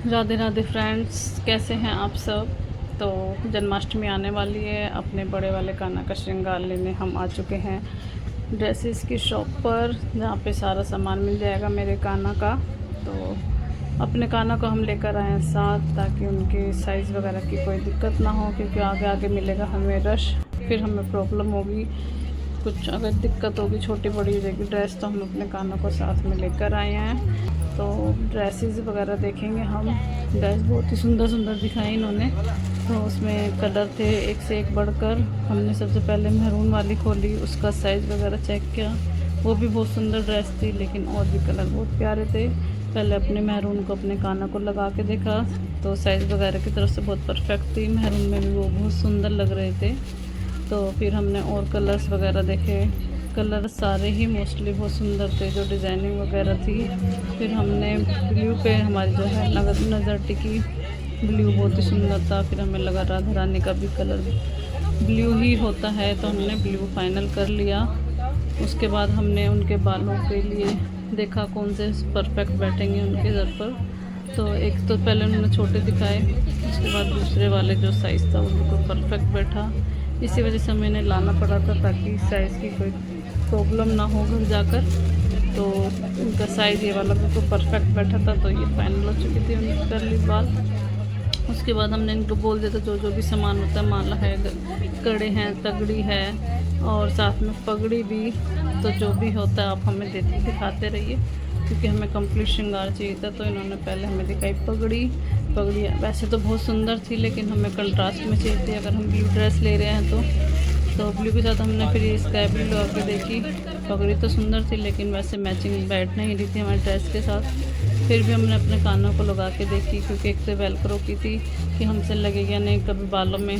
Radhe Radhe friends, कैसे हैं आप सब। तो जन्माष्टमी आने वाली है। अपने बड़े वाले कान्हा का श्रृंगार लेने हम आ चुके हैं ड्रेसेस की शॉप पर, जहाँ पे सारा सामान मिल जाएगा मेरे कान्हा का। तो अपने कान्हा को हम लेकर आए हैं साथ, ताकि उनके साइज़ वगैरह की कोई दिक्कत ना हो, क्योंकि आगे आगे मिलेगा हमें रश, फिर हमें प्रॉब्लम होगी, कुछ अगर दिक्कत होगी, छोटी बड़ी हो जाएगी ड्रेस। तो हम अपने कान्हा को साथ में लेकर आए हैं। तो ड्रेसेस वगैरह देखेंगे हम। ड्रेस बहुत ही सुंदर सुंदर दिखाई इन्होंने। तो उसमें कलर थे एक से एक बढ़कर। हमने सबसे पहले मैरून वाली खोली, उसका साइज़ वगैरह चेक किया। वो भी बहुत सुंदर ड्रेस थी, लेकिन और भी कलर बहुत प्यारे थे। पहले अपने मैरून को अपने कान्हा को लगा के देखा, तो साइज़ वगैरह की तरफ से बहुत परफेक्ट थी। मैरून में भी वो बहुत सुंदर लग रहे थे। तो फिर हमने और कलर्स वगैरह देखे। कलर सारे ही मोस्टली बहुत सुंदर थे, जो डिज़ाइनिंग वगैरह थी। फिर हमने ब्लू पे हमारी जो है नज़र टिकी। ब्लू बहुत ही सुंदर था। फिर हमें लगा राधा रानी का भी कलर ब्लू ही होता है, तो हमने ब्लू फाइनल कर लिया। उसके बाद हमने उनके बालों के लिए देखा कौन से परफेक्ट बैठेंगे उनके सर पर। तो एक तो पहले उन्होंने छोटे दिखाए, उसके बाद दूसरे वाले जो साइज़ था वो बिल्कुल परफेक्ट बैठा। इसी वजह से हमें लाना पड़ा था, ताकि साइज़ की कोई प्रॉब्लम ना हो घर जाकर। तो उनका साइज़ ये वाला बिल्कुल परफेक्ट बैठा था। तो ये फाइनल हो चुकी थी उनकी करली बाल। उसके बाद हमने इनको बोल दिया था जो जो भी सामान होता है, माला है, कड़े हैं, तगड़ी है और साथ में पगड़ी भी। तो जो भी होता है आप हमें दिखाते रहिए, क्योंकि हमें कंप्लीट श्रृंगार चाहिए था। तो इन्होंने पहले हमें दिखाई पगड़ी। पगड़ी वैसे तो बहुत सुंदर थी, लेकिन हमें कंट्रास्ट में चाहिए थी। अगर हम ब्लू ड्रेस ले रहे हैं तो ब्लू के साथ हमने फिर ये स्काई ब्लू लगा के देखी। पगड़ी तो सुंदर थी, लेकिन वैसे मैचिंग बैठ नहीं रही थी हमारे ड्रेस के साथ। फिर भी हमने अपने कानों को लगा के देखी, क्योंकि एक तो वेलक्रो की थी कि हमसे लगेगा नहीं कभी बालों में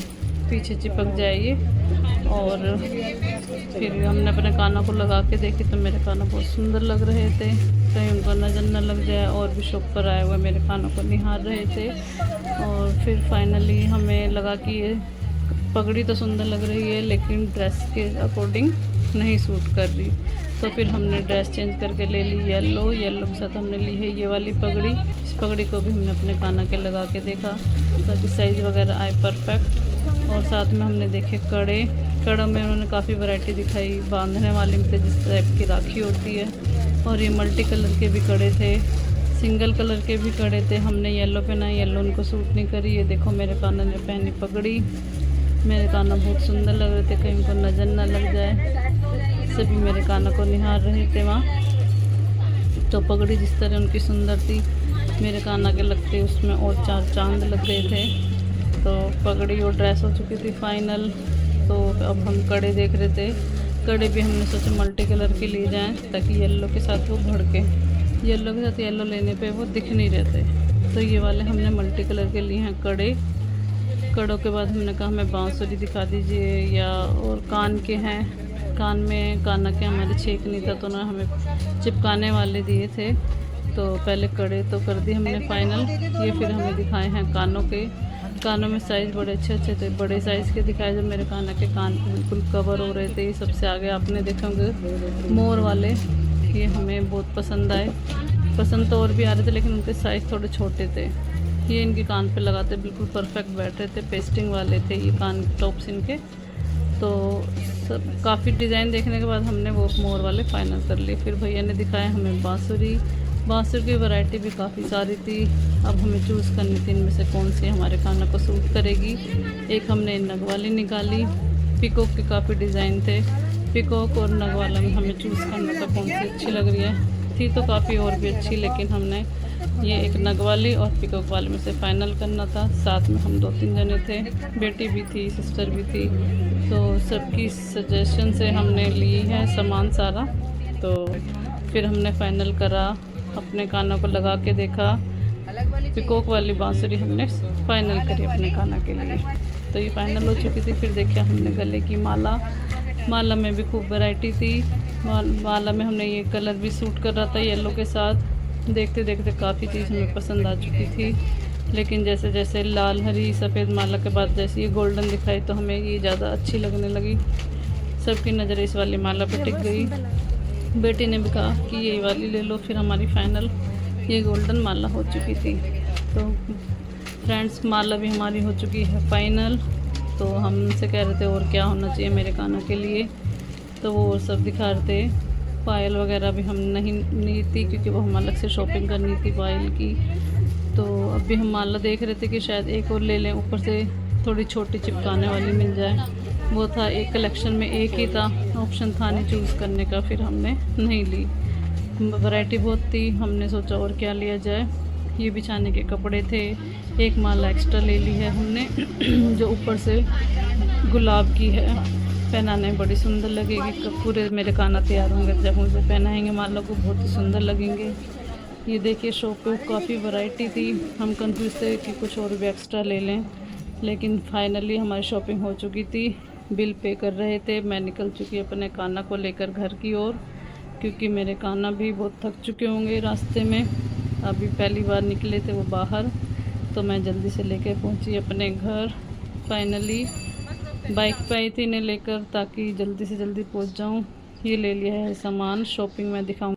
पीछे चिपक जाएगी। और फिर हमने अपने कानों को लगा के देखी, तो मेरे कानों बहुत सुंदर लग रहे थे, कहीं उनको नज़र न लग जाए। और भी शॉप पर आए हुए मेरे कानों को निहार रहे थे। और फिर फाइनली हमें लगा कि ये पगड़ी तो सुंदर लग रही है, लेकिन ड्रेस के अकॉर्डिंग नहीं सूट कर रही। तो फिर हमने ड्रेस चेंज करके ले ली येलो के साथ हमने ली है ये वाली पगड़ी। इस पगड़ी को भी हमने अपने काना के लगा के देखा, ताकि साइज़ वगैरह आए परफेक्ट। और साथ में हमने देखे कड़ों में उन्होंने काफ़ी वैरायटी दिखाई। बांधने वाले में थे, जिस टाइप की राखी होती है, और ये मल्टी कलर के भी कड़े थे, सिंगल कलर के भी कड़े थे। हमने येलो पहना, येलो उनको सूट नहीं करी। ये देखो मेरे काना ने पहनी पगड़ी। मेरे काना बहुत सुंदर लग रहे थे, कहीं उनको नज़र ना लग जाए। सभी मेरे काना को निहार रहे थे वहाँ। तो पगड़ी जिस तरह उनकी सुंदर थी, मेरे काना के लगते उसमें और चार चांद लग गए थे। तो पगड़ी और ड्रेस हो चुकी थी फाइनल। तो अब हम कड़े देख रहे थे। कड़े भी हमने सोचा मल्टी कलर के लिए जाएं, ताकि येलो के साथ वो भड़के। येलो के साथ येलो लेने पे वो दिख नहीं रहते। तो ये वाले हमने मल्टी कलर के लिए हैं कड़े। कड़ों के बाद हमने कहा हमें बांसुरी दिखा दीजिए, या और कान के हैं। कान में काना के हमारे छेक नहीं था, तो उन्होंने हमें चिपकाने वाले दिए थे। तो पहले कड़े तो कर दी हमने फाइनल। ये फिर हमें दिखाए हैं कानों के। कानों में साइज़ बड़े अच्छे अच्छे थे, बड़े साइज़ के दिखाए, जो मेरे काना के कान बिल्कुल कवर हो रहे थे। ये सबसे आगे आपने देखे होंगे मोर वाले, ये हमें बहुत पसंद आए। पसंद तो और भी आ रहे थे, लेकिन उनके साइज़ थोड़े छोटे थे। ये इनके कान पे लगाते बिल्कुल परफेक्ट बैठ रहे थे, पेस्टिंग वाले थे ये कान टॉप्स इनके। तो सब काफ़ी डिज़ाइन देखने के बाद हमने वो मोर वाले फाइनल कर लिए। फिर भैया ने दिखाया हमें बांसुरी की वैरायटी भी काफ़ी सारी थी। अब हमें चूज़ करनी थी इनमें से कौन सी हमारे कानों को सूट करेगी। एक हमने नग वाली निकाली। पिकॉक के काफ़ी डिज़ाइन थे। पिकॉक और नग वाला में हमें चूज़ करना था कौन सी अच्छी लग रही है। थी तो काफ़ी और भी अच्छी, लेकिन हमने ये एक नग वाली और पिकॉक वाले में से फ़ाइनल करना था। साथ में हम 2-3 जने थे, बेटी भी थी, सिस्टर भी थी। तो सबकी सजेशन से हमने ली है सामान सारा। तो फिर हमने फ़ाइनल करा, अपने कानों को लगा के देखा। पिकॉक वाली बांसुरी हमने फ़ाइनल करी अपने काना के लिए। तो ये फ़ाइनल हो चुकी थी। फिर देखा हमने गले की माला में भी खूब वैरायटी थी। माला में हमने ये कलर भी सूट कर रहा था येलो के साथ। देखते देखते काफ़ी चीज़ हमें पसंद आ चुकी थी, लेकिन जैसे जैसे लाल हरी सफ़ेद माला के बाद जैसे ये गोल्डन दिखाई, तो हमें ये ज़्यादा अच्छी लगने लगी। सबकी नज़र इस वाली माला पे टिक गई। बेटी ने भी कहा कि ये वाली ले लो। फिर हमारी फ़ाइनल ये गोल्डन माला हो चुकी थी। तो फ्रेंड्स माला भी हमारी हो चुकी है फाइनल। तो हम उनसे कह रहे थे और क्या होना चाहिए मेरे काना के लिए, तो वो सब दिखा रहे थे। पायल वगैरह भी हम नहीं ली थी क्योंकि वो हम अलग से शॉपिंग करनी थी पायल की। तो अभी हम माला देख रहे थे कि शायद एक और ले लें, ऊपर से थोड़ी छोटी चिपकाने वाली मिल जाए। वो था एक कलेक्शन में एक ही था, ऑप्शन था नहीं चूज़ करने का, फिर हमने नहीं ली। वैरायटी बहुत थी, हमने सोचा और क्या लिया जाए। ये बिछाने के कपड़े थे, एक माला एक्स्ट्रा ले ली है हमने जो ऊपर से गुलाब की है, पहनाने में बड़ी सुंदर लगेगी। पूरे मेरे काना तैयार होंगे जब मुझे पहनाएंगे माला को, बहुत ही सुंदर लगेंगे। ये देखिए शॉप पे काफ़ी वैरायटी थी, हम कंफ्यूज थे कि कुछ और भी एक्स्ट्रा ले लें, लेकिन फाइनली हमारी शॉपिंग हो चुकी थी। बिल पे कर रहे थे, मैं निकल चुकी अपने काना को लेकर घर की ओर, क्योंकि मेरे काना भी बहुत थक चुके होंगे रास्ते में। अभी पहली बार निकले थे वो बाहर, तो मैं जल्दी से लेकर पहुंची अपने घर। फाइनली बाइक पे आई थी इन्हें लेकर ताकि जल्दी से जल्दी पहुंच जाऊं। ये ले लिया है सामान, शॉपिंग में दिखाऊं।